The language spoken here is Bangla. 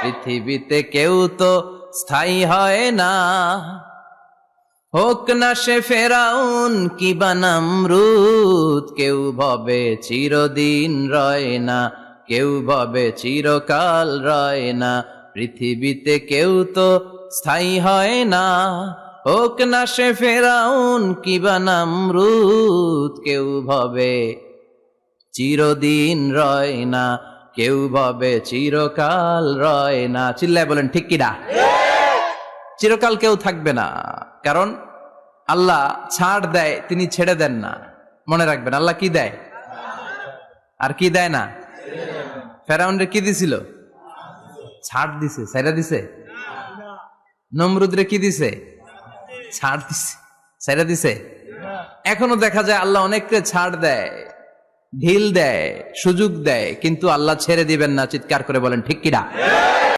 পৃথিবীতে কেউ তো স্থায়ী হয় না, হোক না সে ফেরাউন কিবা নমরুদ। কেউ ভাবে চিরদিন রয় না, কেউ ভাবে চিরকাল রয় না। পৃথিবীতে কেউ তো স্থায়ী হয় না, হোক না সে ফেরাউন কিবা নমরুদ। কেউ ভাবে চিরদিন রয় না, কেউ ভাবে চিরকাল রয় না। চিল্লায় বলেন ঠিক কিনা? চিরকাল কেউ থাকবে না, কারণ আল্লাহ ছাড় দেয়, তিনি ছেড়ে দেন না। মনে রাখবেন, আল্লাহ কি দেয় আর কি দেয় না। ফেরাউনরে কি দিছিল? ছাড় দিছে, ছাইরা দিছে। নমরুদরে কি দিছে? ছাড় দিছে, ছাইরা দিছে। এখনো দেখা যায় আল্লাহ অনেককে ছাড় দেয়, ঢিল দেয়, সুযোগ দেয়, কিন্তু আল্লাহ ছেড়ে দিবেন না। চিৎকার করে বলেন ঠিক কিনা?